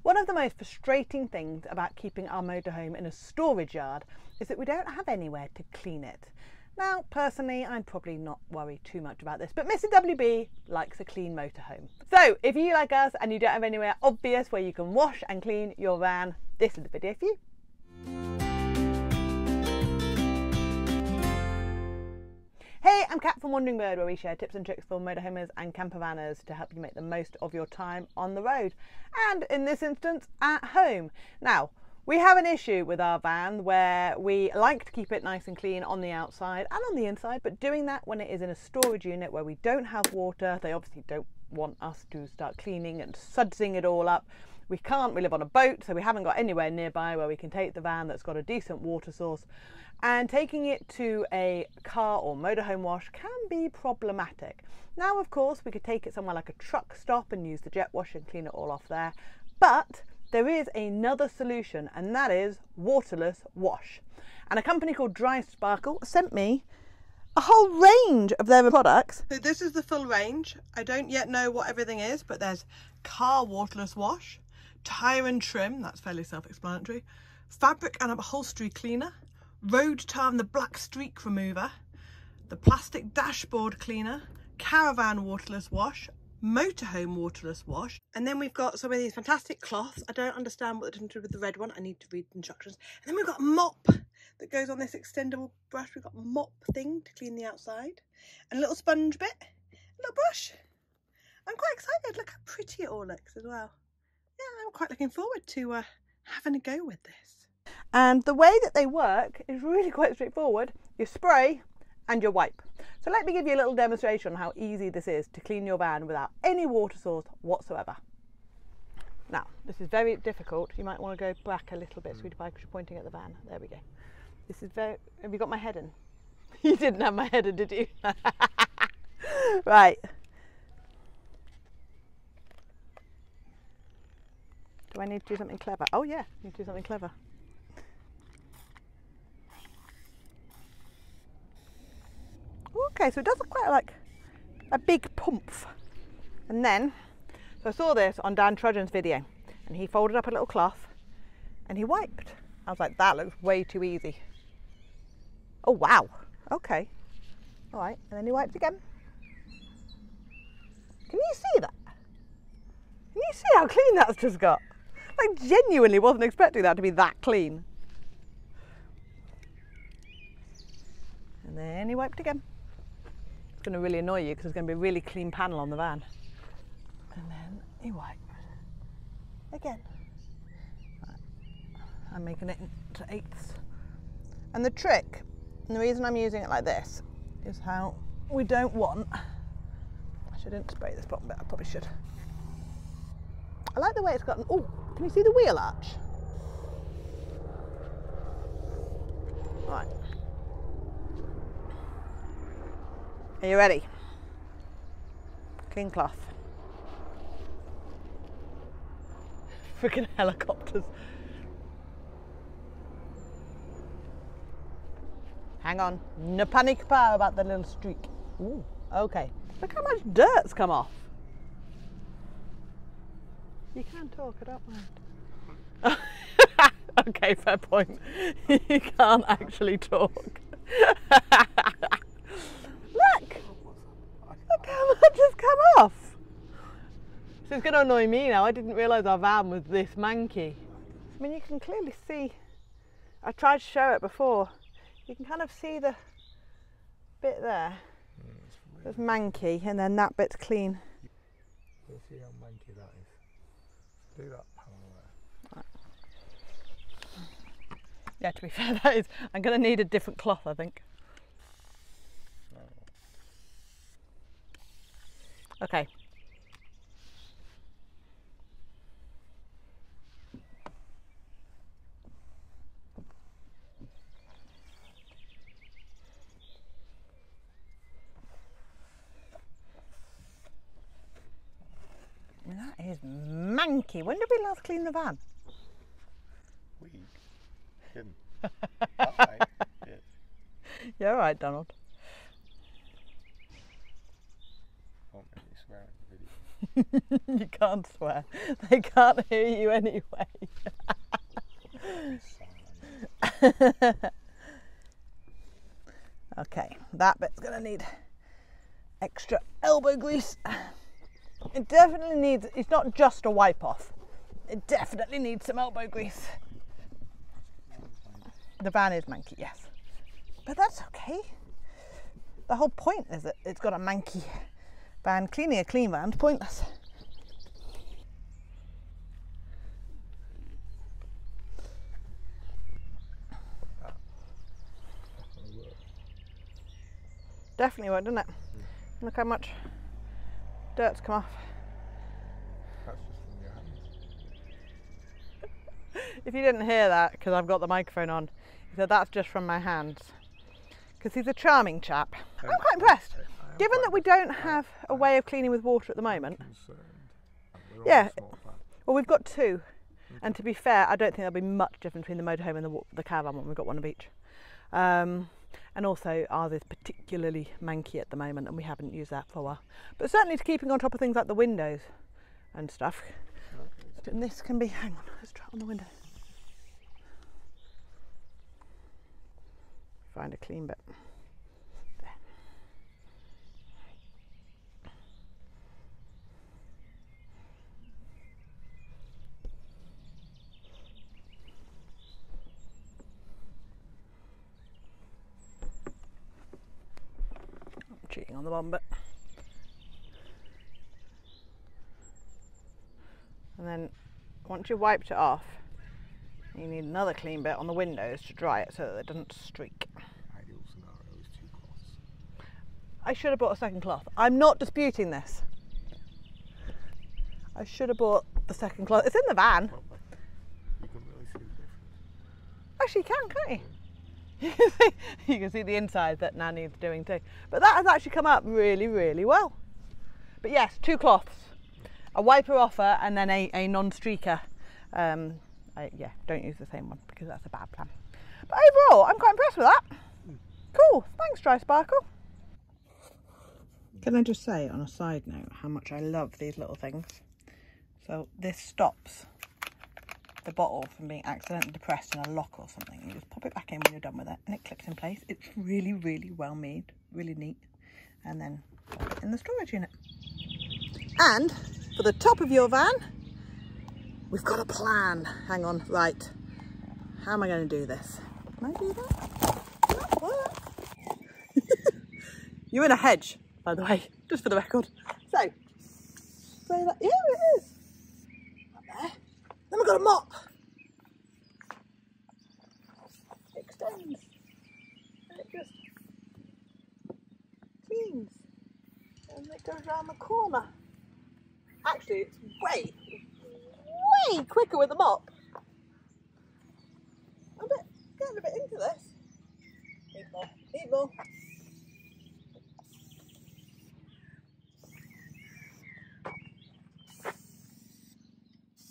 One of the most frustrating things about keeping our motorhome in a storage yard is that we don't have anywhere to clean it. Now, personally, I'd probably not worry too much about this, but Mr. WB likes a clean motorhome. So if you like us and you don't have anywhere obvious where you can wash and clean your van, this is the video for you. Hey, I'm Kat from Wandering Bird, where we share tips and tricks for motorhomers and campervanners to help you make the most of your time on the road, and in this instance, at home. Now, we have an issue with our van where we like to keep it nice and clean on the outside and on the inside, but doing that when it is in a storage unit where we don't have water, they obviously don't want us to start cleaning and sudsing it all up. We live on a boat, so we haven't got anywhere nearby where we can take the van that's got a decent water source. And taking it to a car or motorhome wash can be problematic. Now, of course, we could take it somewhere like a truck stop and use the jet wash and clean it all off there. But there is another solution, and that is waterless wash. And a company called Dry Sparkle sent me a whole range of their products. So this is the full range. I don't yet know what everything is, but there's car waterless wash, tire and trim, that's fairly self-explanatory, fabric and upholstery cleaner, road tar and the black streak remover, the plastic dashboard cleaner, caravan waterless wash, motorhome waterless wash, and then we've got some of these fantastic cloths. I don't understand what they're doing with the red one. I need to read the instructions. And then we've got a mop that goes on this extendable brush. We've got a mop thing to clean the outside, and a little sponge bit, a little brush. I'm quite excited. Look how pretty it all looks as well. Yeah, I'm quite looking forward to having a go with this. And the way that they work is really quite straightforward. You spray and you wipe. So let me give you a little demonstration on how easy this is to clean your van without any water source whatsoever. Now, this is very difficult. You might want to go back a little bit, sweetie pie, because you're pointing at the van. There we go. This is very... Have you got my head in? You didn't have my head in, did you? Right. Do I need to do something clever? Oh yeah, I need to do something clever. Okay, so it does look quite like a big pump. And then, so I saw this on Dan Trudgeon's video, and he folded up a little cloth and he wiped. I was like, that looks way too easy. Oh wow, okay. All right, and then he wiped again. Can you see that? Can you see how clean that's just got? I genuinely wasn't expecting that to be that clean. And then he wiped again. It's going to really annoy you because there's going to be a really clean panel on the van. And then he wiped again. Right. I'm making it into eighths. And the trick, and the reason I'm using it like this, is how we don't want... Actually, I didn't spray this bottom bit, I probably should. I like the way it's got... Oh, can you see the wheel arch? Right. Are you ready? Clean cloth. Freaking helicopters. Hang on. No panic power about the little streak. Ooh, okay. Look how much dirt's come off. You can talk, I don't mind. Okay, fair point. You can't actually talk. Look how much has come off. So it's going to annoy me now. I didn't realise our van was this manky. I mean, you can clearly see, I tried to show it before. You can kind of see the bit there. It's manky, and then that bit's clean. You'll see how manky that is. Do that panel there. Right. Yeah, to be fair, that is. I'm going to need a different cloth, I think. Okay. I mean, that is manky. When did we last clean the van? We didn't. I did. You're all right, Donald. Won't make me swear in the video. You can't swear. They can't hear you anyway. Okay, that bit's gonna need extra elbow grease. It definitely needs, it's not just a wipe off. It definitely needs some elbow grease. The van is manky, yes. But that's okay. The whole point is that it's got a manky van. Cleaning a clean van's pointless. Definitely would, doesn't it? Look how much dirt's come off. That's just from your hands. If you didn't hear that, because I've got the microphone on, he said that's just from my hands. Because he's a charming chap. I'm quite impressed. Given that we don't have a way of cleaning with water at the moment. Yeah, well, we've got two. And to be fair, I don't think there'll be much difference between the motorhome and the caravan one. We've got one of each. And also ours is particularly manky at the moment and we haven't used that for a while. But certainly to keeping on top of things like the windows and stuff. And this can be, hang on, let's try it on the window. Find a clean bit. There. I'm cheating on the bottom bit. And then once you've wiped it off, you need another clean bit on the windows to dry it so that it doesn't streak. Ideal scenario is 2 cloths. I should have bought a second cloth. I'm not disputing this. I should have bought the second cloth. It's in the van. You can really see the difference. Actually, you can you? You can see the inside that now needs doing too. But that has actually come up really, really well. But yes, 2 cloths. A wiper offer and then a non-streaker. Yeah, don't use the same one because that's a bad plan. But overall, I'm quite impressed with that. Cool, thanks Dry Sparkle. Can I just say on a side note how much I love these little things. So this stops the bottle from being accidentally depressed in a lock or something. You just pop it back in when you're done with it and it clicks in place. It's really, really well made, really neat. And then pop it in the storage unit. And for the top of your van, we've got a plan. Hang on, right. How am I going to do this? Can I do that? That work? You're in a hedge, by the way, just for the record. So that, yeah, it is. Up there. Then we've got a mop. It extends. And it just cleans. And it goes around the corner. Actually, it's way quicker with the mop. I'm getting a bit into this. Need more, need more.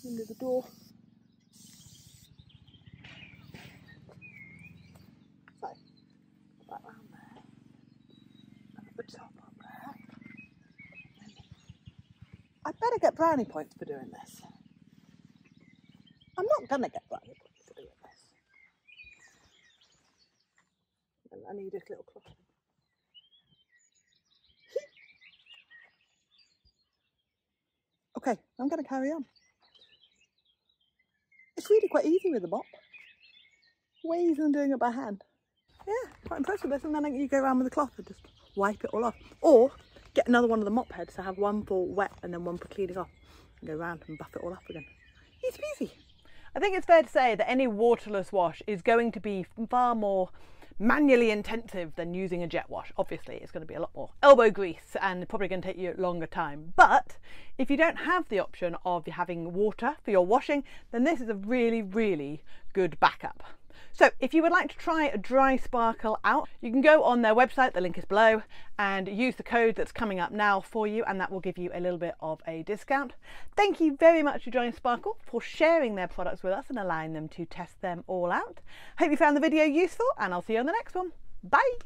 Under the door. So, put that round there. And at the top up there. I better get brownie points for doing this. I'm not gonna get brownie points for doing this. And I need a little cloth. Okay, I'm gonna carry on. It's really quite easy with the mop. Way easier than doing it by hand. Yeah, quite impressed with this. And then you go around with the cloth and just wipe it all off. Or get another one of the mop heads to have one for wet and then one for cleaning off. And go around and buff it all up again. Easy peasy. I think it's fair to say that any waterless wash is going to be far more manually intensive than using a jet wash. Obviously, it's going to be a lot more elbow grease and probably going to take you a longer time. But if you don't have the option of having water for your washing, then this is a really, really good backup. So if you would like to try a Dry Sparkle out, you can go on their website, the link is below, and use the code that's coming up now for you, and that will give you a little bit of a discount. Thank you very much to Dry Sparkle for sharing their products with us and allowing them to test them all out. Hope you found the video useful, and I'll see you on the next one. Bye!